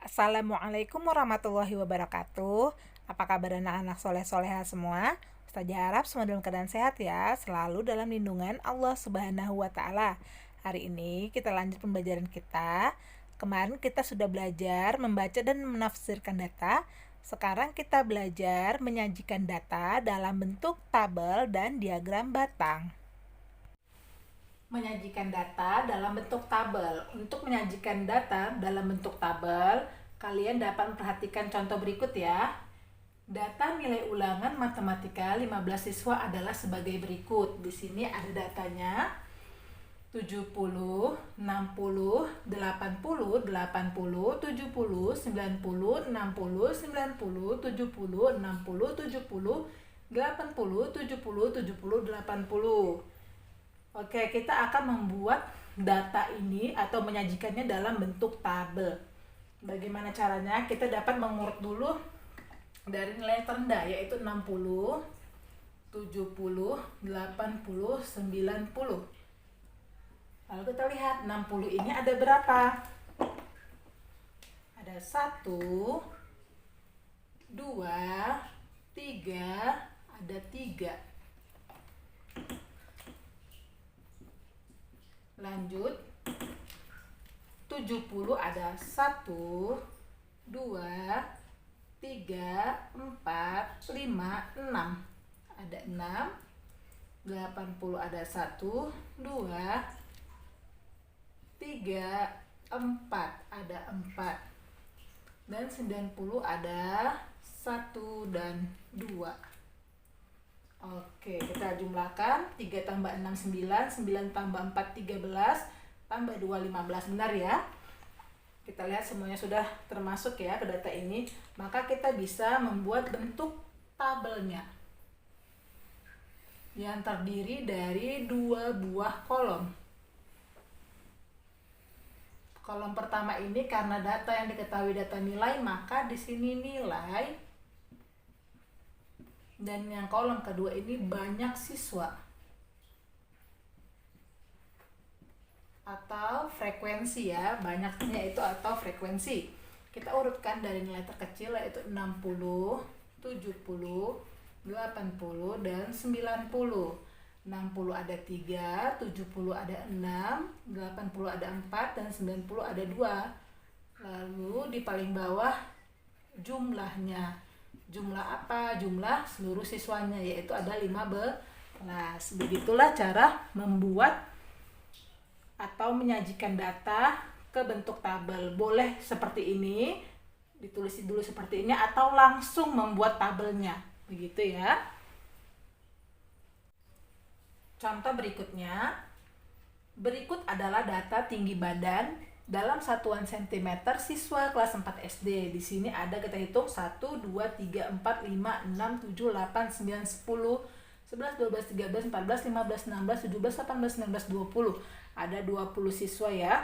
Assalamualaikum warahmatullahi wabarakatuh. Apa kabar anak-anak soleh-soleha semua? Ustazah harap semua dalam keadaan sehat ya, selalu dalam lindungan Allah Subhanahu wa Ta'ala. Hari ini kita lanjut pembelajaran kita. Kemarin kita sudah belajar membaca dan menafsirkan data. Sekarang kita belajar menyajikan data dalam bentuk tabel dan diagram batang. Menyajikan data dalam bentuk tabel. Untuk menyajikan data dalam bentuk tabel, kalian dapat memperhatikan contoh berikut ya. Data nilai ulangan matematika 15 siswa adalah sebagai berikut. Di sini ada datanya 70, 60, 80, 80, 70, 90, 60, 90, 70, 60, 70, 80, 70, 70, 80. Oke, kita akan membuat data ini atau menyajikannya dalam bentuk tabel. Bagaimana caranya? Kita dapat mengurut dulu dari nilai terendah, yaitu 60, 70, 80, 90. Lalu kita lihat 60 ini ada berapa? Ada 1, 2, 3, ada 3. Lanjut, 70 ada 1, 2, 3, 4, 5, 6. Ada 6. 80 ada 1, 2, 3, 4. Ada 4. Dan 90 ada 1 dan 2. Oke, kita jumlahkan. 3 tambah 6, 9. 9 tambah 4, 13. Tambah 2, 15. Benar ya? Kita lihat semuanya sudah termasuk ya ke data ini. Maka kita bisa membuat bentuk tabelnya yang terdiri dari 2 buah kolom. Kolom pertama ini karena data yang diketahui data nilai, maka di sini nilai. Dan yang kolom kedua ini banyak siswa atau frekuensi ya, banyaknya itu atau frekuensi. Kita urutkan dari nilai terkecil yaitu 60, 70, 80, dan 90. 60 ada 3, 70 ada 6, 80 ada 4, dan 90 ada 2. Lalu di paling bawah jumlahnya. Jumlah apa? Jumlah seluruh siswanya, yaitu ada 15. Begitulah cara membuat atau menyajikan data ke bentuk tabel. Boleh seperti ini, ditulis dulu seperti ini, atau langsung membuat tabelnya. Begitu ya. Contoh berikutnya. Berikut adalah data tinggi badan dalam satuan cm siswa kelas 4 SD. Di sini ada kita hitung 1, 2, 3, 4, 5, 6, 7, 8, 9, 10, 11, 12, 13, 14, 15, 16, 17, 18, 19, 20. Ada 20 siswa ya.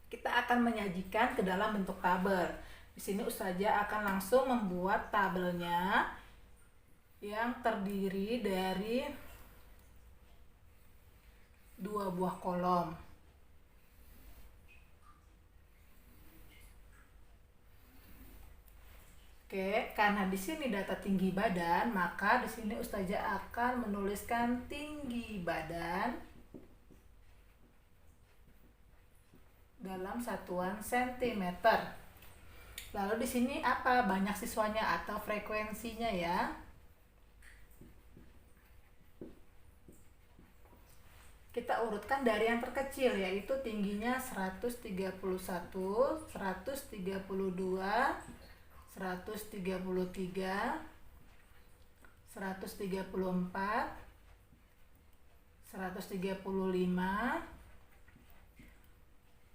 Kita akan menyajikan ke dalam bentuk tabel. Di sini Ustazah akan langsung membuat tabelnya yang terdiri dari 2 buah kolom. Oke, karena di sini data tinggi badan, maka di sini Ustazah akan menuliskan tinggi badan dalam satuan sentimeter. Lalu di sini apa? Banyak siswanya atau frekuensinya ya. Kita urutkan dari yang terkecil, yaitu tingginya 131, 132, 133, 134, 135,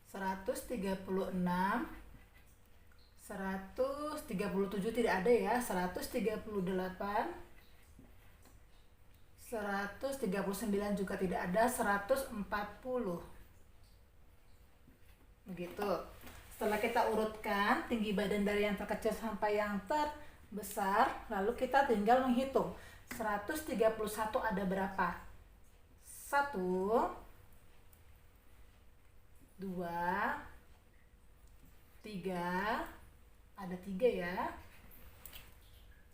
136, 137 tidak ada ya, 138, 139 juga tidak ada, 140. Begitu. Setelah kita urutkan tinggi badan dari yang terkecil sampai yang terbesar, lalu kita tinggal menghitung. 131 ada berapa? 1, 2, 3, ada 3 ya.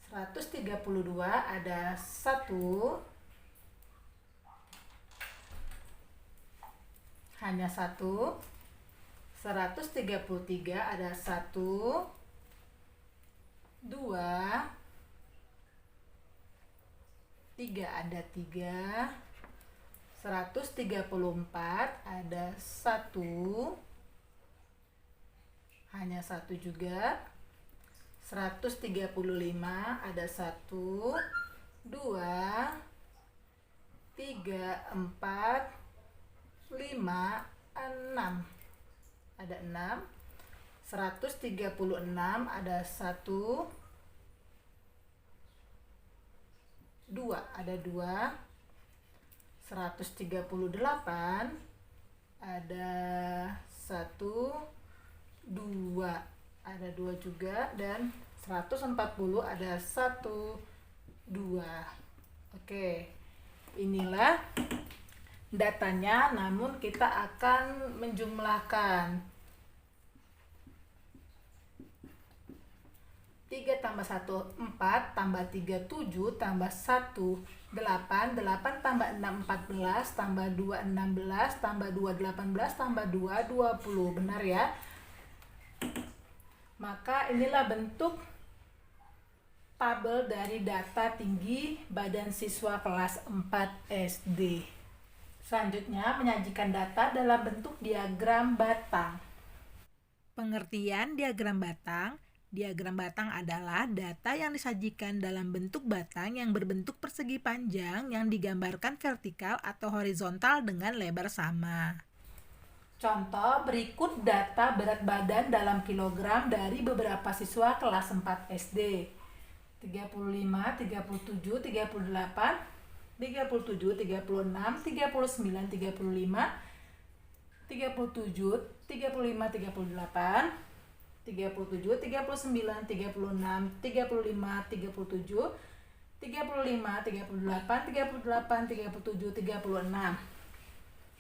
132 ada 1, hanya 1. 133 ada 1, 2, 3 ada 3. 134 ada 1, hanya 1 juga. 135 ada 1, 2, 3, 4, 5, 6 ada 6. 136 ada 1, 2 ada 2. 138 ada 1, 2 ada 2 juga, dan 140 ada 1, 2. Oke, inilah datanya, namun kita akan menjumlahkan. 3 tambah 1, 4, tambah 3, 7, tambah 1, 8, 8 tambah 6, 14, tambah 2, 16, tambah 2, 18, tambah 2, 20. Benar ya? Maka inilah bentuk tabel dari data tinggi badan siswa kelas 4 SD. Selanjutnya, menyajikan data dalam bentuk diagram batang. Pengertian diagram batang. Diagram batang adalah data yang disajikan dalam bentuk batang yang berbentuk persegi panjang yang digambarkan vertikal atau horizontal dengan lebar sama. Contoh, berikut data berat badan dalam kilogram dari beberapa siswa kelas 4 SD. 35, 37, 38, 37, 36, 39, 35, 37, 35, 38, 37, 39, 36, 35, 37, 35, 38, 38, 37, 36.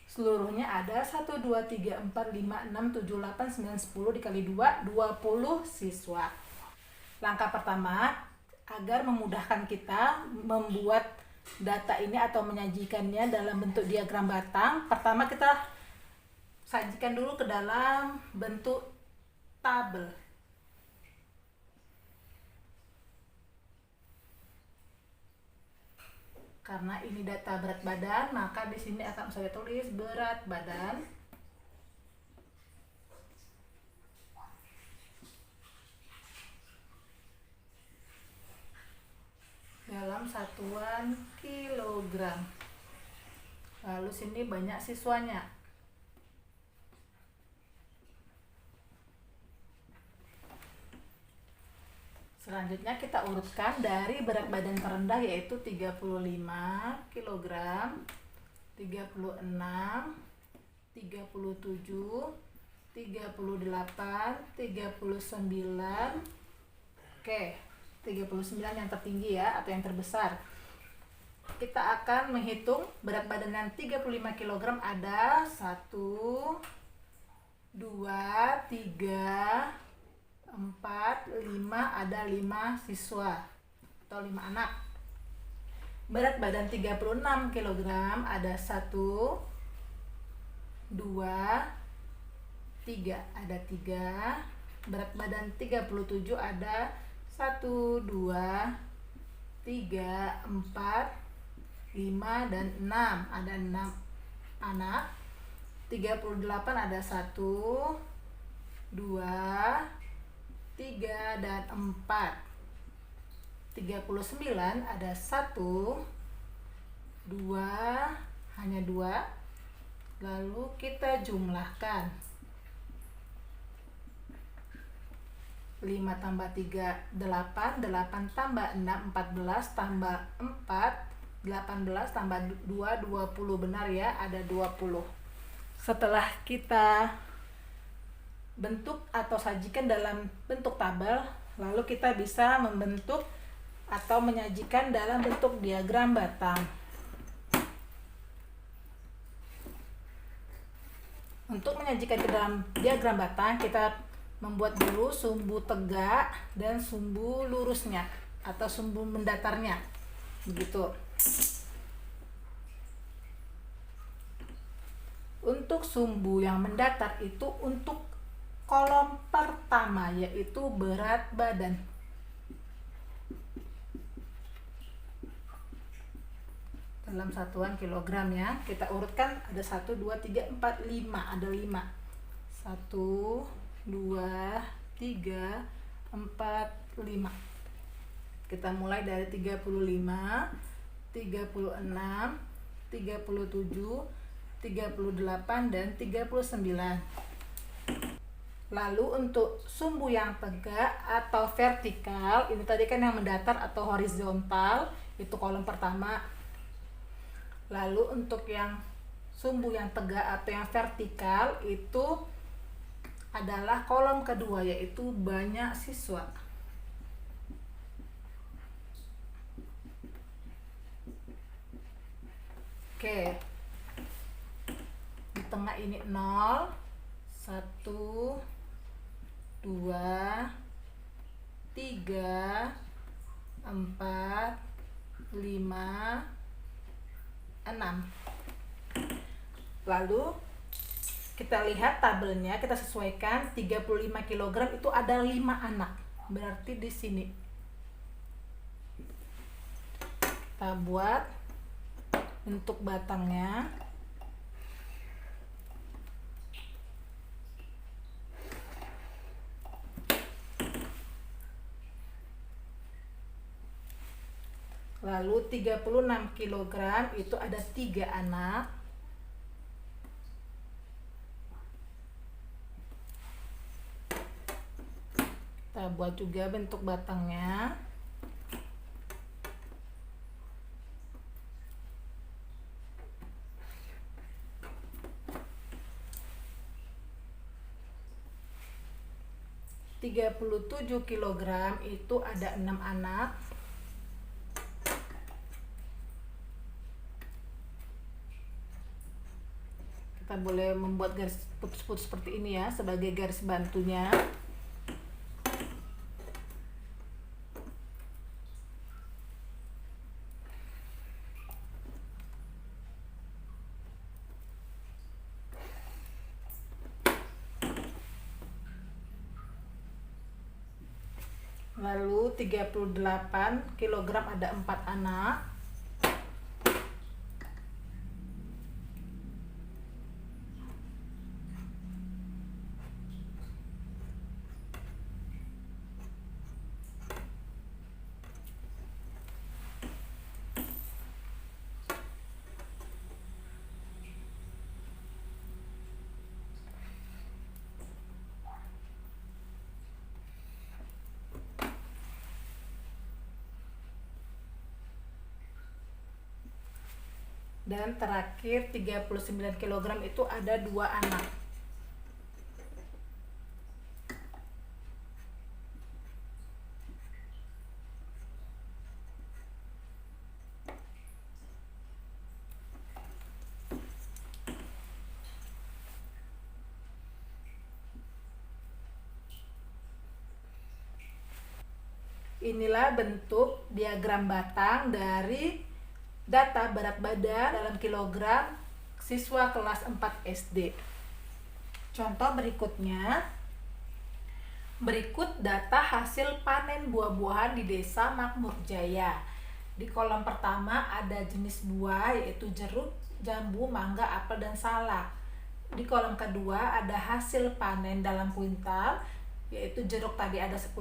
Seluruhnya ada 1, 2, 3, 4, 5, 6, 7, 8, 9, 10 dikali 2, 20 siswa. Langkah pertama, agar memudahkan kita membuat data ini atau menyajikannya dalam bentuk diagram batang, pertama kita sajikan dulu ke dalam bentuk tabel. Karena ini data berat badan, maka di sini akan saya tulis berat badan dalam satuan kilogram. Lalu sini banyak siswanya. Selanjutnya kita urutkan dari berat badan terendah, yaitu 35 kg, 36, 37, 38, 39. Oke, 39 yang tertinggi ya, atau yang terbesar. Kita akan menghitung berat badan yang 35 kg ada 1, 2, 3, 4, 5, ada 5 siswa atau 5 anak. Berat badan 36 kg ada 1, 2, 3, ada 3. Berat badan 37 ada 1, 2, 3, 4, 5, dan 6. Ada 6 anak. 38 ada 1, 2, 3, dan 4. 39 ada 1, 2, hanya 2. Lalu kita jumlahkan. 5 tambah 3, 8, 8 tambah 6, 14, tambah 4, 18, tambah 2, 20. Benar ya, ada 20. Setelah kita bentuk atau sajikan dalam bentuk tabel, lalu kita bisa membentuk atau menyajikan dalam bentuk diagram batang. Untuk menyajikan ke dalam diagram batang, kita membuat dulu sumbu tegak dan sumbu lurusnya atau sumbu mendatarnya, begitu. Untuk sumbu yang mendatar itu untuk kolom pertama, yaitu berat badan. Dalam satuan kilogram ya, kita urutkan ada 1, 2, 3, 4, 5, ada 5. 1, 2, 3, 4, 5. Kita mulai dari 35, 36, 37, 38, dan 39. Lalu untuk sumbu yang tegak atau vertikal, ini tadi kan yang mendatar atau horizontal, itu kolom pertama. Lalu untuk yang sumbu yang tegak atau yang vertikal itu adalah kolom kedua, yaitu banyak siswa. Oke. Di tengah ini 0, 1, 2, 3, 4, 5, 6. Lalu kita lihat tabelnya, kita sesuaikan 35 kg itu ada 5 anak. Berarti di sini kita buat bentuk batangnya. Lalu 36 kg itu ada 3 anak. Kita buat juga bentuk batangnya. (37 kg) itu ada 6 anak. Kita boleh membuat garis putus-putus seperti ini ya, sebagai garis bantunya. Lalu 38 kg ada 4 anak. Dan terakhir 39 kg itu ada 2 anak. Inilah bentuk diagram batang dari data berat badan dalam kilogram siswa kelas 4 SD. Contoh berikutnya. Berikut data hasil panen buah-buahan di Desa Makmur Jaya. Di kolom pertama ada jenis buah yaitu jeruk, jambu, mangga, apel, dan salak. Di kolom kedua ada hasil panen dalam kuintal, yaitu jeruk tadi ada 10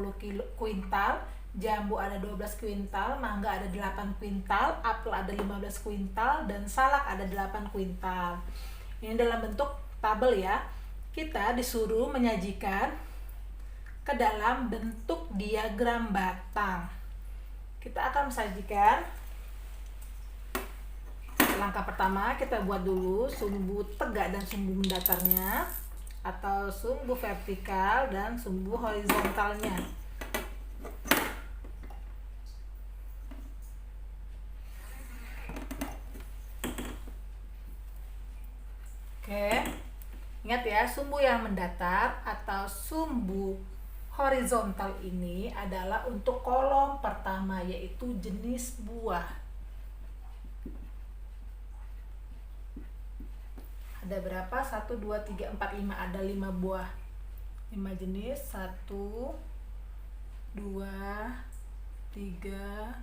kuintal, jambu ada 12 kuintal, mangga ada 8 kuintal, apel ada 15 kuintal, dan salak ada 8 kuintal. Ini dalam bentuk tabel ya. Kita disuruh menyajikan ke dalam bentuk diagram batang. Kita akan menyajikan. Langkah pertama kita buat dulu sumbu tegak dan sumbu mendatarnya, atau sumbu vertikal dan sumbu horizontalnya. Oke, ingat Ingat ya, sumbu yang mendatar atau sumbu horizontal ini adalah untuk kolom pertama, yaitu jenis buah. Ada berapa? 1, 2, 3, 4, 5. Ada 5 buah. 5 jenis. 1, 2, 3,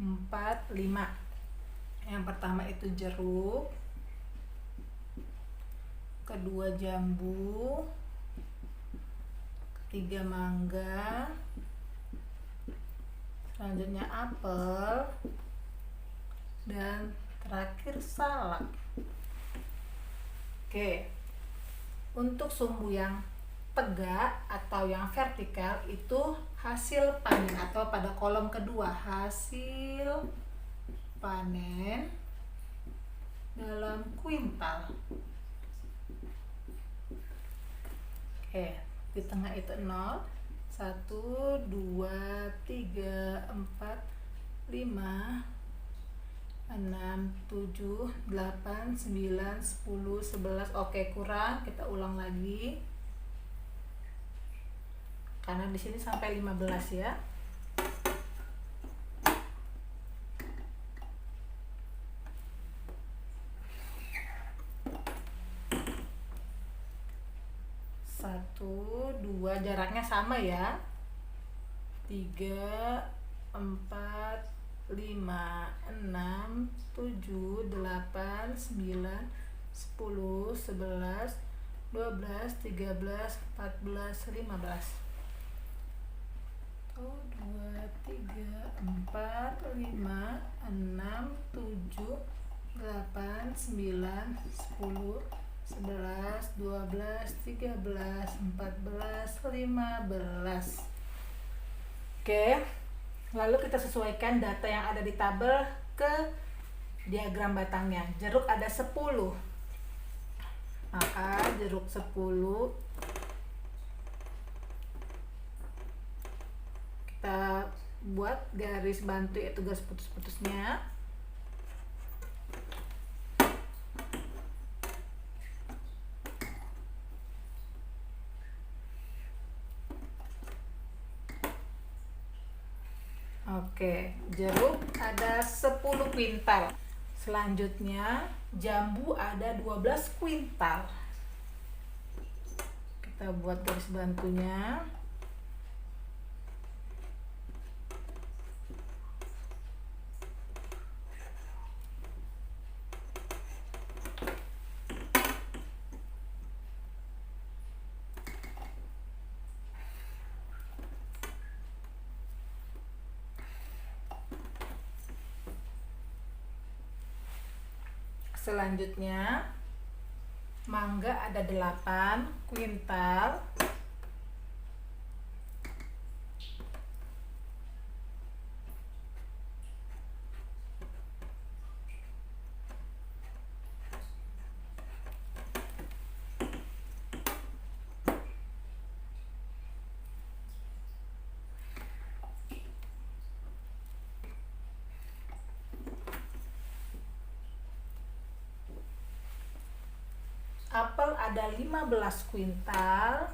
4, 5. Yang pertama itu jeruk. Kedua jambu. Ketiga mangga. Selanjutnya apel. Dan terakhir salak. Oke, untuk sumbu yang tegak atau yang vertikal itu hasil panen atau pada kolom kedua, hasil panen dalam kuintal. Oke, di tengah itu 0, 1, 2, 3, 4, 5, 6, 7, 8, 9, 10, 11. Oke, kurang. Kita ulang lagi. Karena di sini sampai 15 ya. Satu, 2, jaraknya sama ya. 3, 4, 5, 6, 7, 8, 9, 10, 11, 12, 13, 14, 15. 1, 2, 3, 4, 5, 6, 7, 8, 9, 10, 11, 12, 13, 14, 15. Oke. Lalu kita sesuaikan data yang ada di tabel ke diagram batangnya. Jeruk ada 10. Maka jeruk 10 kita buat garis bantu, yaitu garis putus-putusnya. Oke, jeruk ada 10 kuintal. Selanjutnya jambu ada 12 kuintal. Kita buat garis bantunya. Selanjutnya mangga ada 8 kuintal. Apel ada 15 kuintal.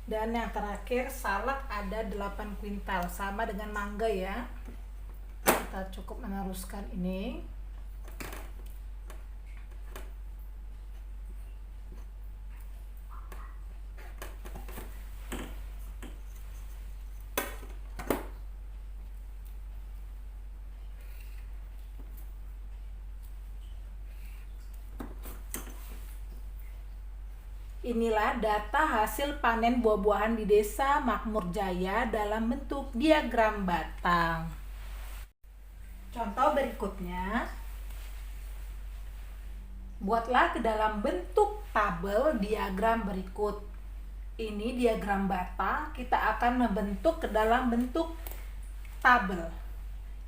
Dan yang terakhir salak ada 8 kuintal, sama dengan mangga ya. Kita cukup meneruskan ini. Inilah data hasil panen buah-buahan di Desa Makmur Jaya dalam bentuk diagram batang. Contoh berikutnya, buatlah ke dalam bentuk tabel diagram berikut. ini diagram batang, kita akan membentuk ke dalam bentuk tabel.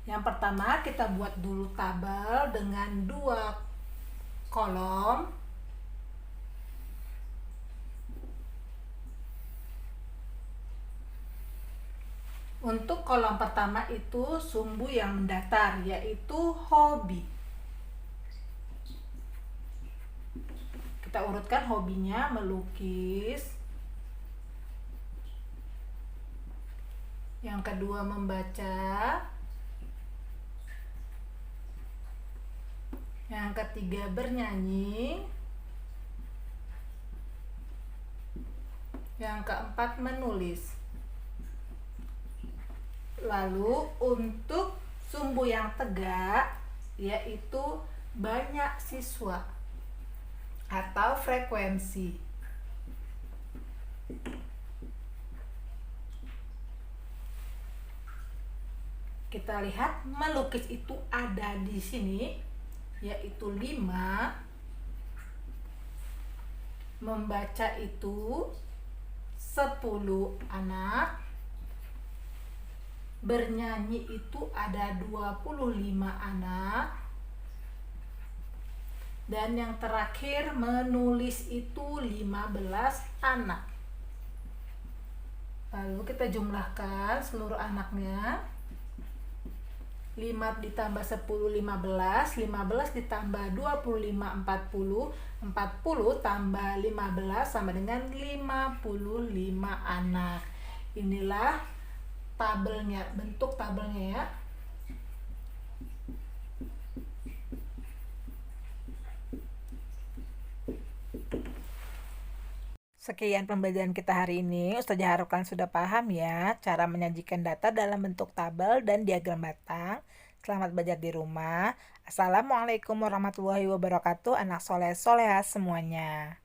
Yang pertama kita buat dulu tabel dengan 2 kolom. Untuk kolom pertama itu sumbu yang mendatar, yaitu hobi. Kita urutkan hobinya melukis. Yang kedua membaca. Yang ketiga bernyanyi. Yang keempat menulis. Lalu untuk sumbu yang tegak yaitu banyak siswa atau frekuensi. Kita lihat melukis itu ada di sini yaitu 5. Membaca itu 10 anak. Bernyanyi itu ada 25 anak. Dan yang terakhir menulis itu 15 anak. Lalu kita jumlahkan seluruh anaknya. 5 ditambah 10 15, 15 ditambah 25 40, 40 tambah 15 sama dengan 55 anak. Inilah tabelnya, bentuk tabelnya ya. Sekian pembelajaran kita hari ini. Ustazah harapkan sudah paham ya cara menyajikan data dalam bentuk tabel dan diagram batang. Selamat belajar di rumah. Assalamualaikum warahmatullahi wabarakatuh. Anak soleh solehah semuanya.